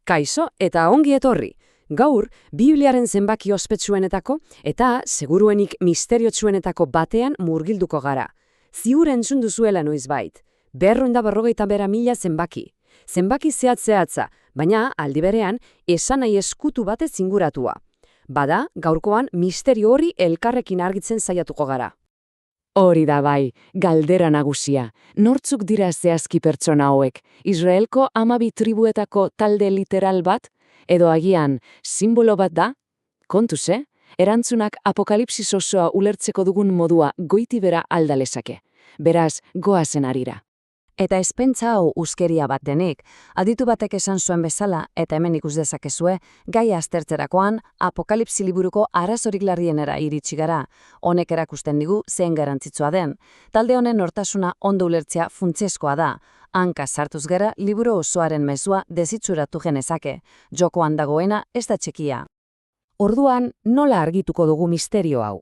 Kaixo eta ongi etorri. Gaur, Bibliaren zenbaki ospetsuenetako eta seguruenik misteriotsuenetako batean murgilduko gara. Ziur entzun duzuela noizbait. 250.000 zenbaki. Zenbaki zehatz-zehatza, baina aldi berean esanahi eskutu batez inguratua. Bada, gaurkoan misterio hori elkarrekin argitzen saiatuko gara. Hori da bai, galdera nagusia. Nortzuk dira zehazki pertsona hauek? Israelko 12 tribuetako talde literal bat? Edo agian, simbolo bat da? Kontuz, Erantzunak apokalipsis osoa ulertzeko dugun modua goitibera aldalezake. Beraz, goazen harira. Eta ez pentsa hau uskeria bat denik, aditu batek esan zuen bezala, eta hemen ikus dezakezue, gaia aztertzerakoan apokalipsi liburuko arazorik larrienera iritsi gara. Honek erakusten digu zein garrantzitsua den. Talde honen nortasuna ondo ulertzea funtsezkoa da. Hanka sartuz gera liburu osoaren mezua dezitzuratu genezake. Jokoan dagoena ez da txekia. Orduan, nola argituko dugu misterio hau?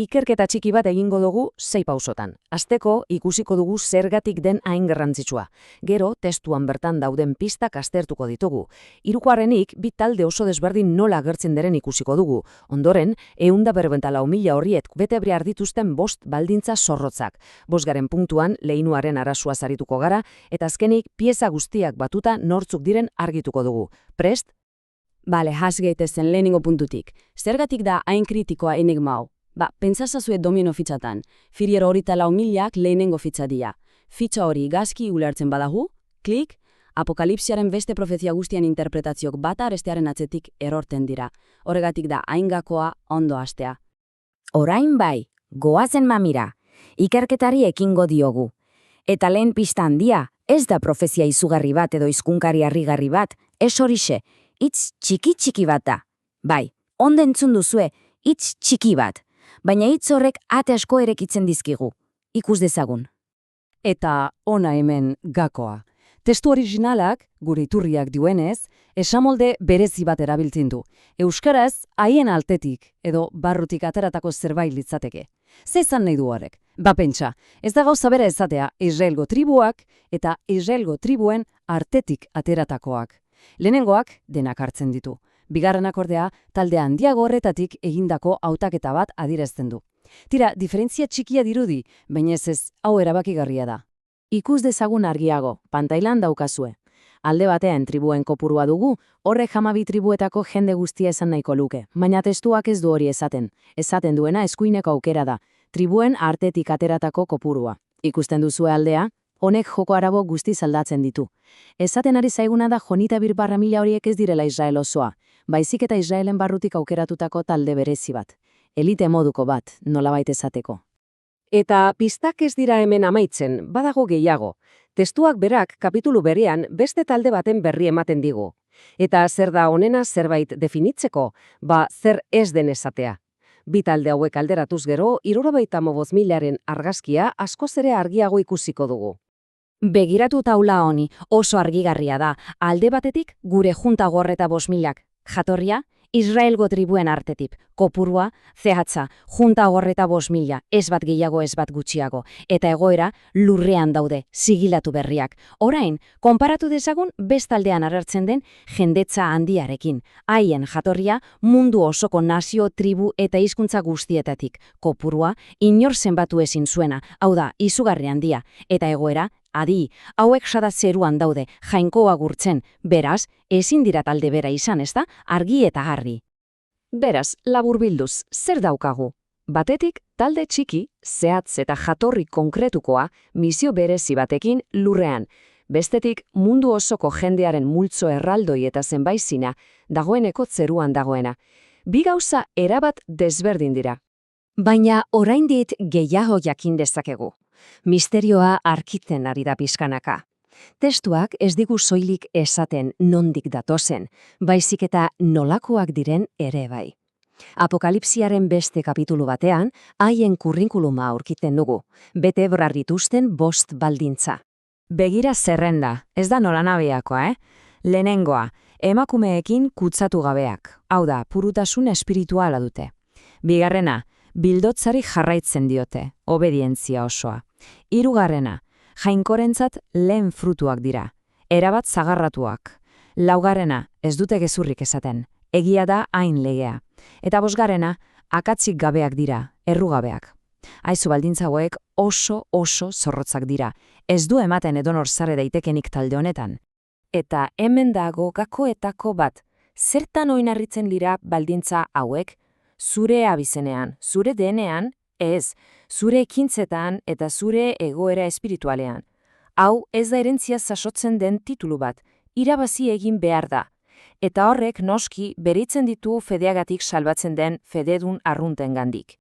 Ikerketa txiki bat egingo dugu 6 pausotan. Hasteko ikusiko dugu zergatik den hain garrantzitsua. Gero, testuan bertan dauden pistak aztertuko ditugu. Hirugarrenik, bi talde oso desberdin nola agertzen diren ikusiko dugu. Ondoren, 144.000 horiek bete behar dituzten 5 baldintza zorrotzak. 5. puntuan, leinuaren arazoa arituko gara, eta azkenik, pieza guztiak batuta nortzuk diren argituko dugu. Prest? Bale, has gaitezen lehenengo puntutik. Zergatik da hain kritikoa enigma hau? Pentsazazue domino fitxatan. Firiero horita 4.000 lehenengo fitxa dia. Fitxa hori gazki ulertzen badahu, klik, apokalipsiaren beste profezia guztien interpretazioak bata arestearen atzetik erorten dira. Horregatik da hain gakoa ondo hastea. Orain bai, goazen mamira. Ikerketari ekingo diogu. Eta lehen pista handia, ez da profezia izugarri bat edo hizkunkari harrigarri bat, ez horixe. Hitz txiki bat da. Bai, ondo entzun duzue, hitz txiki bat. Baina hitz horrek ate asko erekitzen dizkigu. Ikus dezagun. Eta ona hemen gakoa. Testu originalak, gure iturriak duenez, esamolde berezi bat erabiltzen du. Euskaraz, haien altetik, edo barrutik ateratako zerbait litzateke. Ze esan nahi du horrek? Pentsa, ez da gauza bera ezatea Israelgo tribuak eta Israelgo tribuen artetik ateratakoak. Lehenengoak denak hartzen ditu. Bigarrenak ordea, talde handiago horretatik egindako hautaketa bat adierazten du. Tira, diferentzia txikia dirudi, baina ez hau erabakigarria da. Ikus dezagun argiago, pantailan daukazue. Alde batean tribuen kopurua dugu, horrek 12 tribuetako jende guztia esan nahiko luke, baina testuak ez du hori esaten. Esaten duena eskuineko aukera da, tribuen artetik ateratako kopurua. Ikusten duzue aldea? Honek joko arabo guztiz aldatzen ditu. Esaten ari zaiguna da jonita 1.000 horiek ez direla Israel osoa, baizik eta Israelen barrutik aukeratutako talde berezi bat. Elite moduko bat, nolabait esateko. Eta pistak ez dira hemen amaitzen, badago gehiago. Testuak berak kapitulu berean beste talde baten berri ematen digu. Eta zer da honena zerbait definitzeko, zer ez den esatea. Bi talde hauek alderatuz gero, 75.000 argazkia askoz ere argiago ikusiko dugu. Begiratu taula honi, oso argigarria da. Alde batetik, gure junta gorreta 5.000. Jatorria, Israelgo tribuen artetik. Kopurua, zehatza, junta gorreta 5.000, ez bat gehiago ez bat gutxiago. Eta egoera, lurrean daude, sigilatu berriak. Orain, konparatu dezagun bestaldean agertzen den jendetza handiarekin. Haien jatorria, mundu osoko nazio, tribu eta hizkuntza guztietatik. Kopurua, inor zenbatu ezin zuena, hau da, izugarri handia. Eta egoera, adi, hauek sada zeruan daude, jainkoa gurtzen, beraz, ezin dira talde bera izan, ezta, argi eta garri. Beraz, laburbilduz, zer daukagu? Batetik, talde txiki, zehatz eta jatorri konkretukoa, misio berezi batekin lurrean. Bestetik, mundu osoko jendearen multzo erraldoi eta zenbaizina, dagoeneko zeruan dagoena. Bi gauza erabat desberdin dira. Baina oraindik gehiago jakin dezakegu. Misterioa arkitzen ari da pixkanaka. Testuak ez digu soilik esaten nondik datozen, baizik eta nolakoak diren ere bai. Apokalipsiaren beste kapitulu batean, haien kurrikuluma aurkiten dugu, bete behar dituzten 5 baldintza. Begira zerrenda, ez da nolanabeakoa, Lehenengoa, emakumeekin kutsatu gabeak, hau da, purutasun espirituala dute. Bigarrena, bildotzari jarraitzen diote, obedientzia osoa. Hirugarrena, jainkorentzat lehen frutuak dira, erabat zagarratuak. Laugarrena, ez dute gezurrik esaten, egia da hain legea. Eta bosgarrena, akatsik gabeak dira, errugabeak. Aizu baldintza hauek oso zorrotzak dira, ez du ematen edonor sarre daitekenik talde honetan. Eta hemen dago gakoetako bat, zertan oinarritzen dira baldintza hauek? Zure abizenean, zure denean, ez, zure ekintzetan eta zure egoera espiritualean. Hau ez da herentzia jasotzen den titulu bat, irabazi egin behar da. Eta horrek noski bereitzen ditu fedeagatik salbatzen den fededun arruntengandik.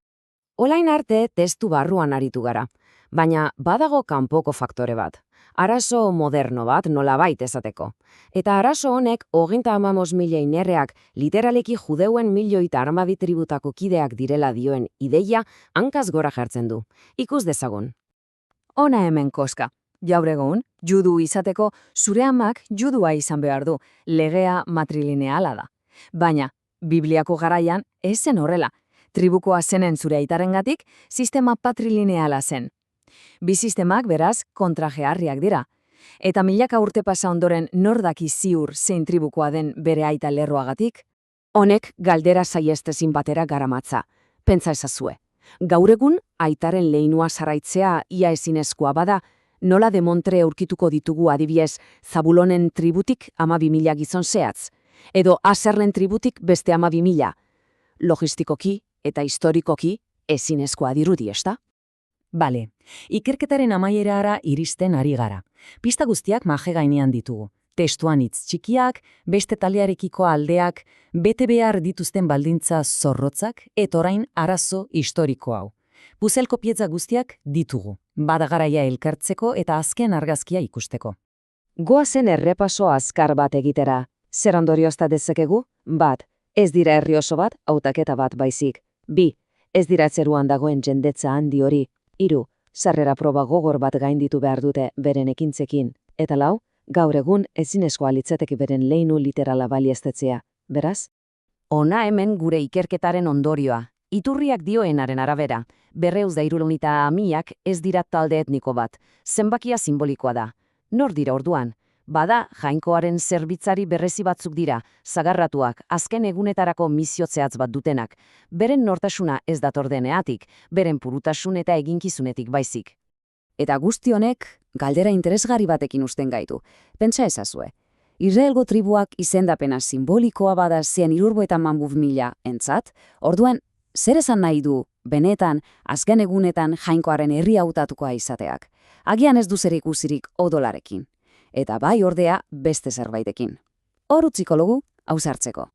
Olain arte testu barruan aritu gara, baina badago kanpoko faktore bat. Arazo moderno bat nolabait esateko. Eta arazo honek 35.000 inerreak literaleki judeuen 1.012 tributako kideak direla dioen ideia hankaz gora jartzen du. Ikus dezagun. Hona hemen koska. Jaur egun, judu izateko zure amak judua izan behar du, legea matrilineala da. Baina, Bibliako garaian ez zen horrela. Tribukoa zenen zure aitarengatik, sistema patrilineala zen. Bi sistemak beraz kontrajearriak dira. Eta milaka urte pasa ondoren nordaki ziur zein tribukoa den bere aita lerroagatik? Honek galdera saiestezin batera garamatza. Pentsa ezazue. Gaur egun aitaren leinua sarraitzea ia ezinezkoa bada, nola demontre aurkituko ditugu adibiez Zabulonen tributik 12.000 gizon zehatz, edo Aserren tributik beste 12.000. Logistikoki eta historikoki ezinezkoa dirudi, ezta? Bale, ikerketaren amaierara iristen ari gara. Pista guztiak maje gainean ditugu. Testuan hitz txikiak, beste talearekiko aldeak, bete behar dituzten baldintza zorrotzak, eta orain arazo historiko hau. Puzelko pieza guztiak ditugu, bada garaia elkartzeko eta azken argazkia ikusteko. Goazen errepaso azkar bat egitera. Zer ondoriozta dezakegu? Bat, ez dira herri oso bat, hautaketa bat baizik. 2, ez dira zeruan dagoen jendetza handi hori. 3, sarrera proba gogor bat gainditu behar dute beren ekintzekin. Eta 4, gaur egun ezinezkoa litzateke beren leinu literala balieztatzea. Beraz? Hona hemen gure ikerketaren ondorioa. Iturriak dioenaren arabera, 270.000 ez dira talde etniko bat, zenbakia simbolikoa da. Nor dira orduan? Bada, jainkoaren zerbitzari berrezi batzuk dira, zagarratuak, azken egunetarako misiotzeatz bat dutenak. Beren nortasuna ez dator deneatik, beren purutasun eta eginkizunetik baizik. Eta guzti honek, galdera interesgarri batekin uzten gaitu. Pentsa ezazue. Israelgo tribuak izendapena simbolikoa bada 150.000 entzat, orduan, zer esan nahi du, benetan, azken egunetan jainkoaren herri hautatukoa izateak. Agian ez du zerikusirik odolarekin. Eta bai ordea beste zerbaitekin. Hor utziko dugu, ausartzeko.